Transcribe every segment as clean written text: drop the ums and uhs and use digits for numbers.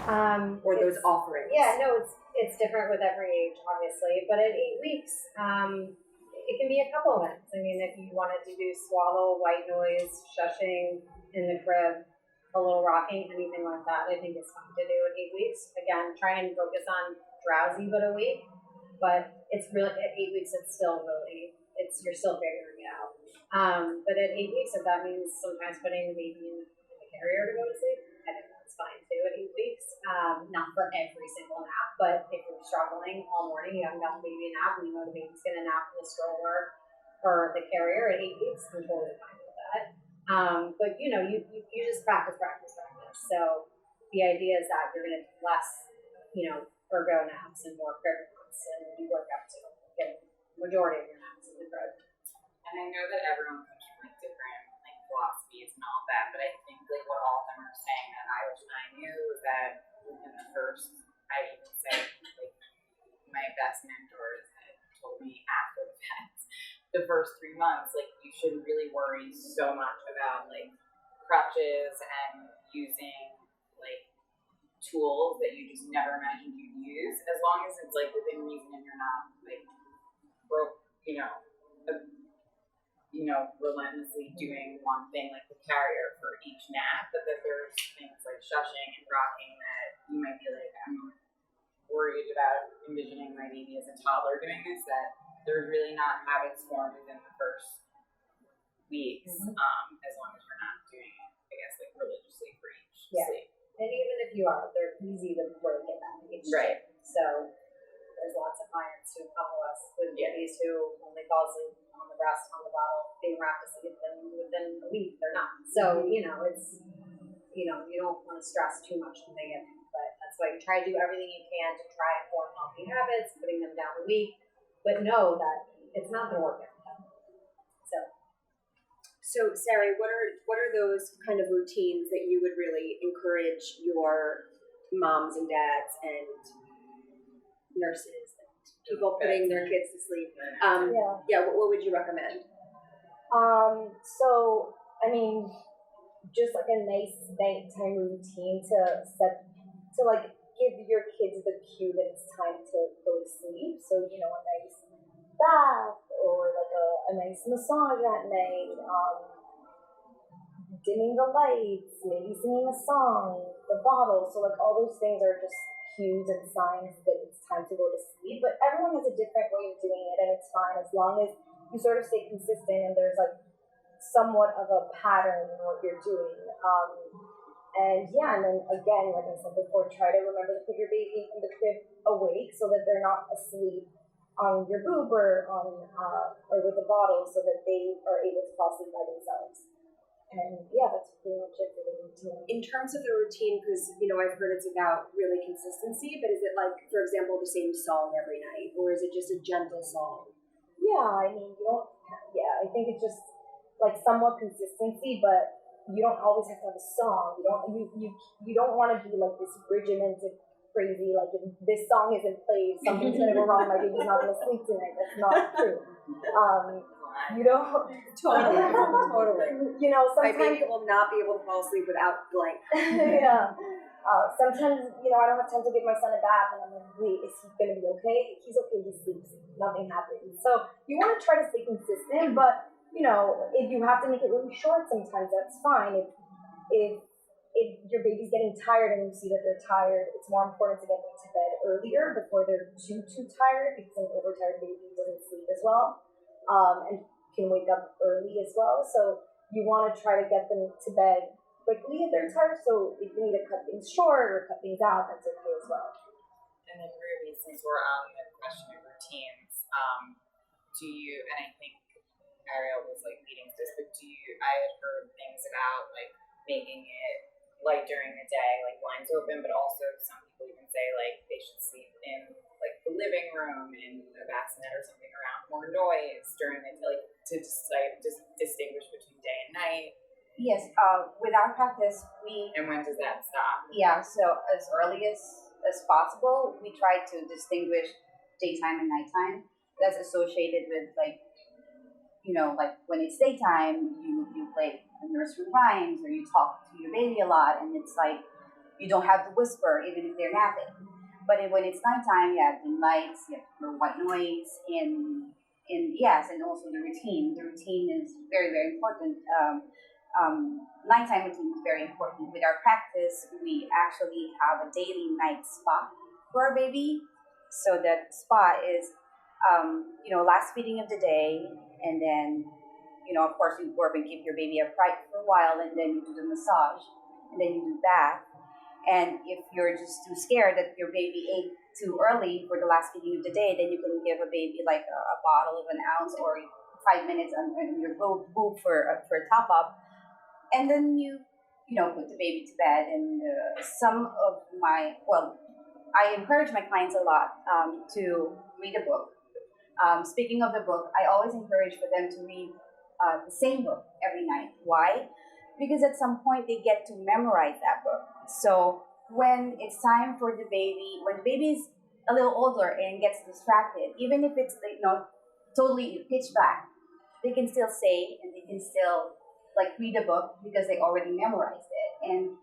Or those offerings? Yeah, no, it's different with every age, obviously. But at 8 weeks, it can be a couple of things. I mean, if you wanted to do swallow, white noise, shushing in the crib, a little rocking, anything like that, I think is fun to do at 8 weeks. Again, try and focus on drowsy but awake. But it's really, at 8 weeks, it's still really, you're still figuring it out. But at 8 weeks, if that means sometimes putting the baby in the carrier to go to sleep, I think that's fine too at 8 weeks. Not for every single nap, but if you're struggling all morning, you haven't gotten the baby a nap, and you know the baby's going to nap in the stroller or the carrier at 8 weeks, I'm totally fine with that. But you just practice. So the idea is that you're going to do less, ergo naps and more crib naps, and you work up to get the majority of your naps in the crib. And I know that everyone comes from different philosophies and all that, but I think what all of them are saying that I wish I knew was that within the first, I even say my best mentors had told me after the fact, the first 3 months, you shouldn't really worry so much about crutches and using tools that you just never imagined you'd use, as long as it's within reason and you're not broke, relentlessly doing one thing like the carrier for each nap, but that there's things like shushing and rocking that you might be I'm worried about envisioning my baby as a toddler doing this, that there's really not habits formed within the first weeks, as long as you're not doing it, I guess, religiously for each sleep. And even if you are, they're easy to break at that age. Right. So there's lots of clients who come to us with babies who only fall asleep on the breast, on the bottle, being wrapped asleep, and within a week they're not. So, it's, you don't want to stress too much when they get in. But that's why you try to do everything you can to try and form healthy habits, putting them down a week, but know that it's not going to work every time. So, Sarah, what are those kind of routines that you would really encourage your moms and dads and nurses and people putting their kids to sleep? What would you recommend? So, I mean, just a nice nighttime routine to give your kids the cue that it's time to go to sleep. So, a nice bath or a nice massage at night, dimming the lights, maybe singing a song, the bottle. So all those things are just cues and signs that it's time to go to sleep. But everyone has a different way of doing it, and it's fine as long as you sort of stay consistent and there's somewhat of a pattern in what you're doing. And then again, like I said before, try to remember to put your baby in the crib awake so that they're not asleep on your boob or with the bottle, so that they are able to fall asleep by themselves. And that's pretty much it for the routine. In terms of the routine, because I've heard it's about really consistency, but is it for example, the same song every night, or is it just a gentle song? I mean, I think it's just somewhat consistency, but you don't always have to have a song. You don't want to be this regimented, crazy, if this song isn't played, something's gonna go wrong, my baby's not gonna sleep tonight. That's not true. You don't totally. Sometimes my baby will not be able to fall asleep without blank. Sometimes I don't have time to give my son a bath, and I'm like, wait, is he gonna be okay? He's okay. He sleeps. Nothing happens. So you want to try to stay consistent, but if you have to make it really short, sometimes that's fine. If your baby's getting tired and you see that they're tired, it's more important to get them to bed earlier before they're too tired, because an overtired baby doesn't sleep as well, and can wake up early as well. So you want to try to get them to bed quickly if they're tired. So if you need to cut things short or cut things out, that's okay as well. And then Ruby, since we're on the question of routines, do you, and I think Arielle was leading to this, but I had heard things about making it light during the day, blinds open, but also some people even say they should sleep in the living room in a bassinet or something around more noise during the day, to just distinguish between day and night. Yes, with our practice, And when does that stop? Yeah, so as early as possible, we try to distinguish daytime and nighttime. That's associated with when it's daytime, you play nursery rhymes or you talk to your baby a lot, and it's you don't have to whisper even if they're napping. But when it's nighttime, you have dim lights, you have white noise, and yes, and also the routine. The routine is very, very important. Nighttime routine is very important. With our practice, we actually have a daily night spa for our baby. So that spa is, last feeding of the day, and then, of course, you work and keep your baby upright for a while, and then you do the massage, and then you do bath. And if you're just too scared that your baby ate too early for the last feeding of the day, then you can give a baby like a bottle of an ounce or 5 minutes on your boob for a top up, and then you put the baby to bed. And I encourage my clients a lot to read a book. Speaking of the book, I always encourage for them to read the same book every night. Why? Because at some point they get to memorize that book. So when it's time for the baby, when the baby is a little older and gets distracted, even if it's totally pitch black, they can still say and they can still read a book because they already memorized it. And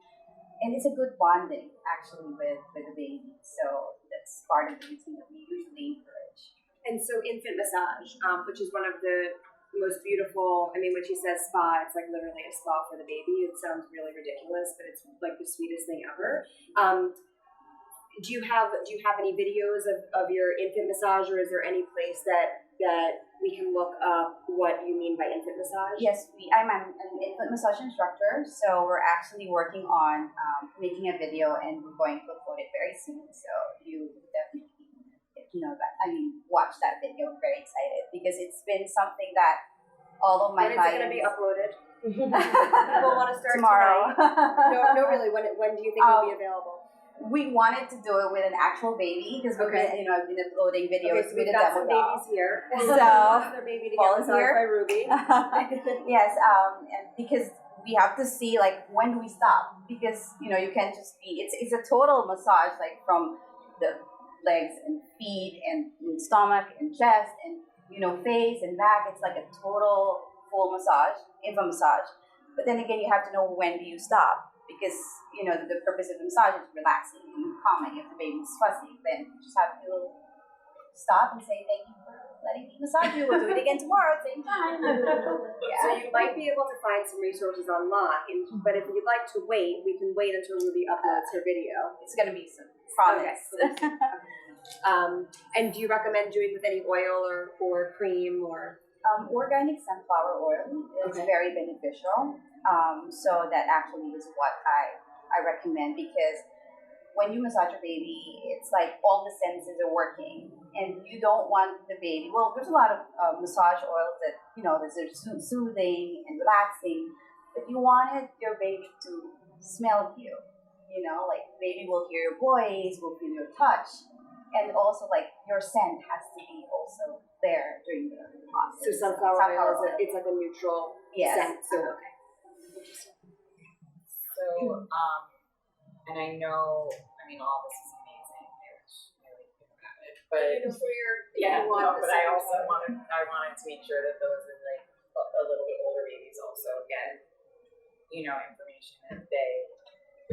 it's a good bonding actually with the baby. So that's part of the routine that we usually encourage. And so infant massage, which is one of the most beautiful, when she says spa, it's literally a spa for the baby. It sounds really ridiculous, but it's the sweetest thing ever. Do you have any videos of your infant massage, or is there any place that we can look up what you mean by infant massage? Yes, I'm an infant massage instructor, so we're actually working on making a video, and we're going to upload it very soon. So you definitely watch that video. I'm very excited because it's been something that all of my clients... When is it going to be uploaded? People want to start tomorrow. No, really. When do you think it'll be available? We wanted to do it with an actual baby because I've been uploading videos so with we've a got demo some doll. babies here. So their baby to get massaged volunteer. by Ruby. Yes, and because we have to see when do we stop, because you can't just be. It's a total massage, from the legs and feet and stomach and chest and face and back. It's a total full massage, infant massage. But then again, you have to know when do you stop, because the purpose of the massage is relaxing and calming. If the baby's fussy, then you just have to stop and say thank you for letting me massage you. We'll do it again tomorrow at the same time. So you might be able to find some resources online, but if you'd like to wait, we can wait until Ruby uploads her video. It's gonna be some promise. Okay. And do you recommend doing with any oil or cream or? Organic sunflower oil is very beneficial. So that actually is what I recommend, because when you massage your baby, it's all the senses are working, and you don't want the baby. Well, there's a lot of massage oils that they're soothing and relaxing, but you wanted your baby to smell you. Baby will hear your voice, will feel your touch, and also your scent has to be also there during the process. So sunflower oil it's a neutral scent. So and I know, all this is amazing. I wish I really knew about it, but but I also wanted to make sure that those are a little bit older babies also get information that they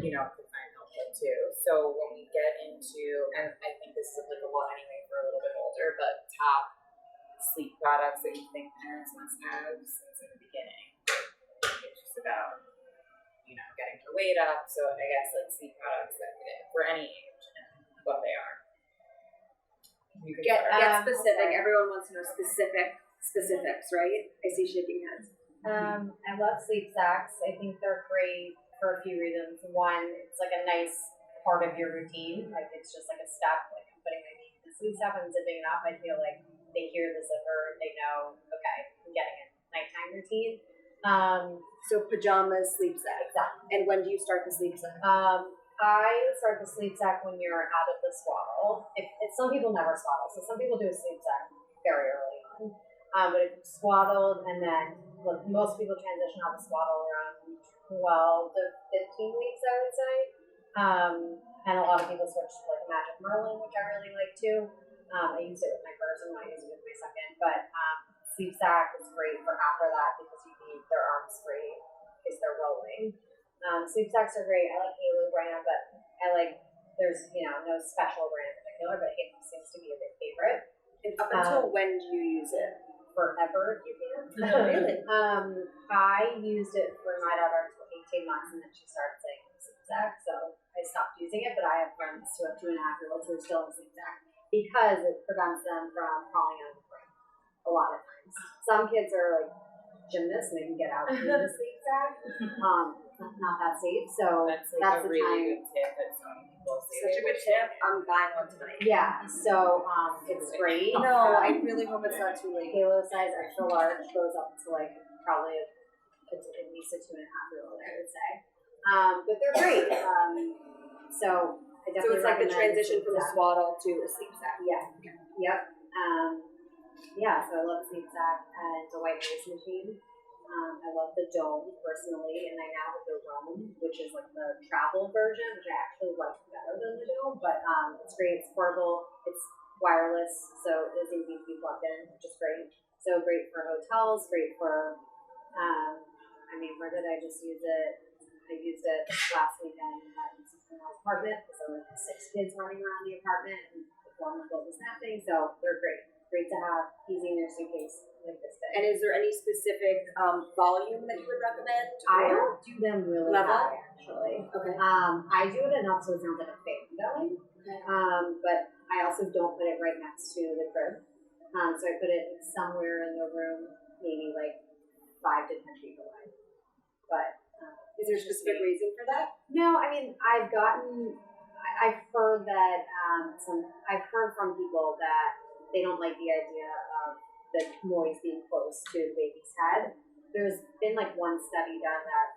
could find helpful too. So when we get into, and I think this is applicable anyway for a little bit older, but top sleep products that you think parents must have since the beginning. It's just about getting their weight up. So I guess sleep products that for any age and what they are. You can get specific. Everyone wants to know specifics, right? I see shaking heads. I love sleep sacks. I think they're great for a few reasons. One, it's a nice part of your routine. It's just a step. I'm putting my knee in the sleep sack and zipping it up. I feel they hear the zipper. They know, okay, I'm getting a nighttime routine. So pajamas, sleep sack. Exactly. And when do you start the sleep sack? I start the sleep sack when you're out of the swaddle. If some people never swaddle, so some people do a sleep sack very early on. But if you're swaddled, and then most people transition out of swaddle around 12 to 15 weeks, I would say. And a lot of people switch to Magic Merlin, which I really like too. I use it with my first, I'm not using it with my second, but sleep sack is great for after that because you need their arms free because they're rolling. Sleep sacks are great. I like Halo brand, but I like, there's, no special brand in particular, but Halo seems to be a big favorite. And up until when do you use it? Forever, if you can. Really? I used it for my daughter until 18 months, and then she started saying sleep sack, so I stopped using it, but I have friends who have 2.5-year-olds who are still in sleep sack because it prevents them from crawling out of the frame a lot of times. Some kids are like gymnasts and they can get out through the sleep sack. Not that safe, so That's like that's a the really time. good tip that some people say. Such a good tip. I'm buying one tonight. Yeah, so it's great. No, I really hope it's not too late. Halo size extra large goes up to like probably at least a 2.5-year-old, I would say. But they're great. So I So definitely it's like the recommend transition from a sleep sack. swaddle to a sleep sack. Yeah. Yep. Yeah. So I love sleep sack and the white noise machine. I love the dome personally, and I now have the Roam, which is like the travel version, which I actually like better than the dome. But it's great. It's portable. It's wireless, so it is easy to be plugged in, which is great. So great for hotels. Great for. Where did I just use it? I used it last weekend at my sister-in-law's apartment because there were 6 kids running around the apartment and the 4-month-old was napping. So they're great. Great to have, easy in your suitcase like this thing. And is there any specific volume that you would recommend? I don't do them really Level? high, actually. Okay. I do it enough so it sounds like a fan going. Okay. But I also don't put it right next to the crib. So I put it somewhere in the room, maybe like 5 to 10 feet away. But Is there a specific reason for that? no, I've heard that I've heard from people that they don't like the idea of the noise being close to the baby's head. There's been like one study done that,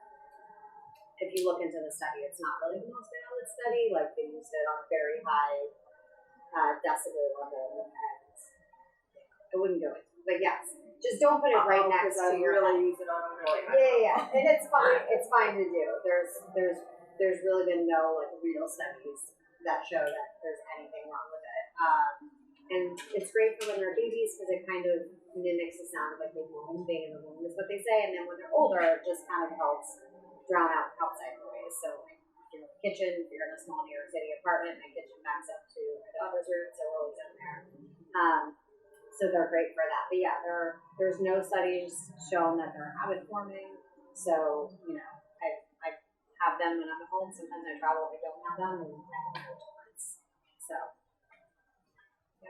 if you look into the study, it's not really the most valid study. Like they used it on a very high decibel level, and I wouldn't do it. But yes, just don't put it right next to your head. Use it on a really high Yeah, and it's fine. It's fine to do. There's really been no like real studies that show that there's anything wrong with it. And it's great for when they're babies because it kind of mimics the sound of like the womb being in the womb is what they say. And then when they're older, it just kind of helps drown out outside noise. So like the kitchen, if you're in a small New York City apartment, my kitchen backs up to my daughter's room, so we're always in there. So they're great for that. But yeah, there's no studies shown that they're habit forming. So, I have them when I'm at home. Sometimes I travel, I don't have them, and I have no tolerance. So,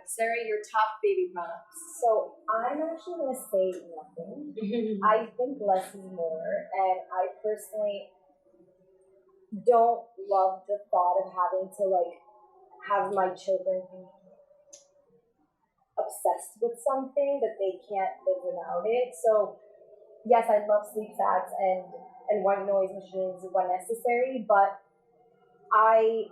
Sarah, your top baby products. So I'm actually going to say nothing. I think less is more, and I personally don't love the thought of having to have my children be obsessed with something that they can't live without it. So yes, I love sleep sacks and white noise machines when necessary, but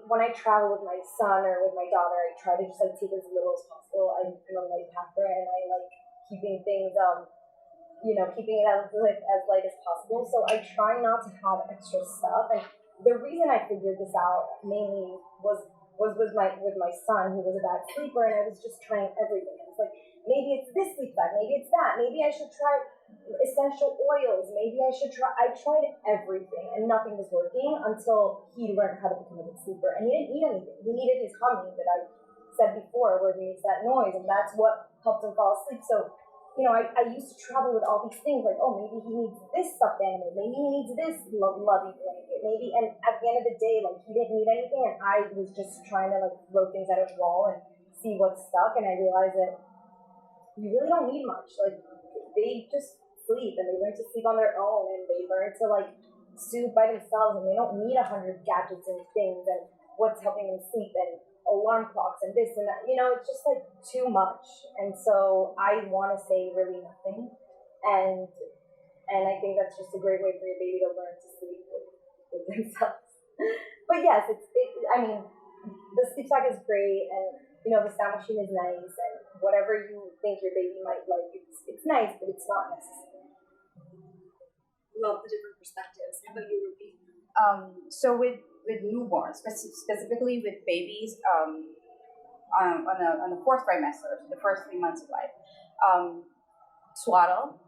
when I travel with my son or with my daughter, I try to just take as little as possible. I'm a light packer, and I like keeping things, keeping it as light as possible. So I try not to have extra stuff. And the reason I figured this out mainly was with my son, who was a bad sleeper, and I was just trying everything. I was like, maybe it's this sleep bag, maybe it's that, maybe I should try essential oils, I tried everything, and nothing was working until he learned how to become a good sleeper. And he didn't need anything. He needed his humming that I said before, where he makes that noise, and that's what helped him fall asleep. So, I used to travel with all these things, like, oh, maybe he needs this stuffed animal, maybe he needs this lovey blanket, maybe, and at the end of the day, he didn't need anything, and I was just trying to, throw things at a wall and see what stuck, and I realized that you really don't need much. They just sleep, and they learn to sleep on their own, and they learn to, soothe by themselves, and they don't need 100 gadgets and things, and what's helping them sleep, and alarm clocks and this and that, it's just too much. And so I want to say really nothing, and I think that's just a great way for your baby to learn to sleep with themselves. But yes, the sleep sack is great, and the sound machine is nice, and whatever you think your baby might like, it's nice, but it's not necessary. Love the different perspectives. How about you, Ruby? So with newborns, specifically with babies, on the 4th trimester, so the first 3 months of life, swaddle,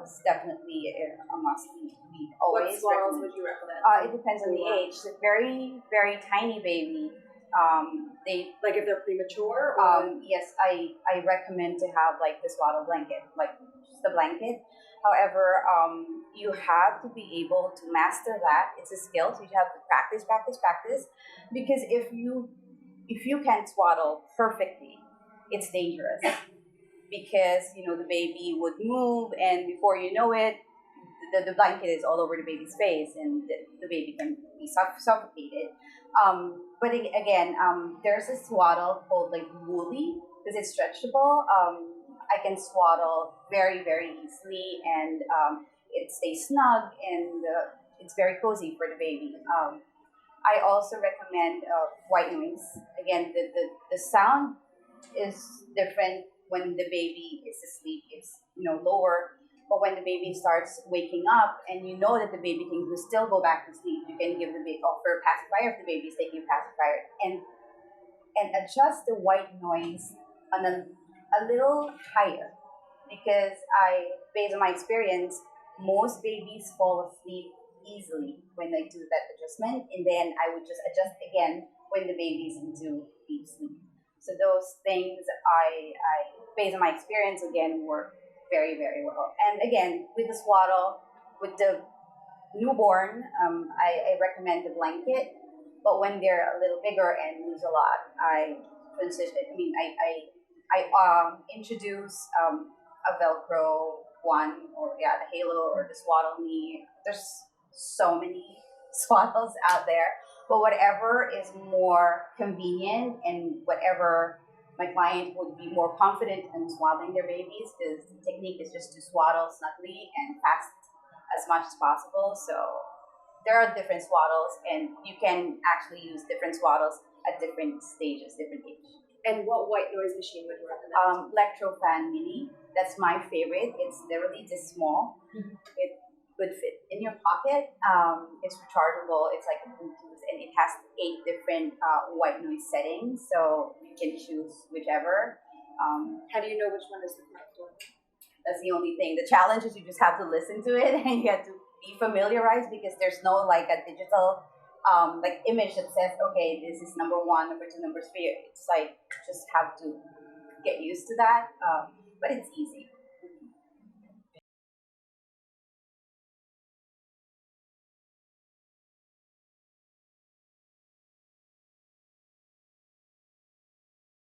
is definitely a must. We What always swaddles recommend. would you recommend? It depends on the age. The very, very tiny baby, they Like if they're premature or yes, I recommend to have like the swaddle blanket, like just a blanket. However, you have to be able to master that. It's a skill, so you have to practice, practice, practice. Because if you can't swaddle perfectly, it's dangerous. Because the baby would move, and before you know it, the blanket is all over the baby's face, and the baby can be suffocated. Again, there's a swaddle called like woolly because it's stretchable. I can swaddle very, very easily, and it stays snug, and it's very cozy for the baby. I also recommend white noise. Again, the sound is different when the baby is asleep. It's lower, but when the baby starts waking up, and you know that the baby can still go back to sleep, you can give the baby offer a pacifier if the baby is taking a pacifier, and adjust the white noise on a little higher, because based on my experience, most babies fall asleep easily when I do that adjustment, and then I would just adjust again when the baby's into deep sleep. So those things based on my experience, again, work very, very well. And again, with the swaddle, with the newborn, I recommend the blanket. But when they're a little bigger and lose a lot, I introduce a Velcro one, or the halo, or the swaddle knee. There's so many swaddles out there, but whatever is more convenient, and whatever my client would be more confident in swaddling their babies, because the technique is just to swaddle snugly and fast as much as possible. So there are different swaddles, and you can actually use different swaddles at different stages, different ages. and what white noise machine would you recommend? Electrofan Mini. That's my favorite. It's literally this small. It would fit in your pocket. It's rechargeable. It's like a Bluetooth, and it has 8 different white noise settings, so you can choose whichever. How do you know which one is the correct one? That's the only thing. The challenge is you just have to listen to it, and you have to be familiarized, because there's no like a digital like image that says, okay, this is number 1, number 2, number 3. It's like just have to get used to that. But it's easy.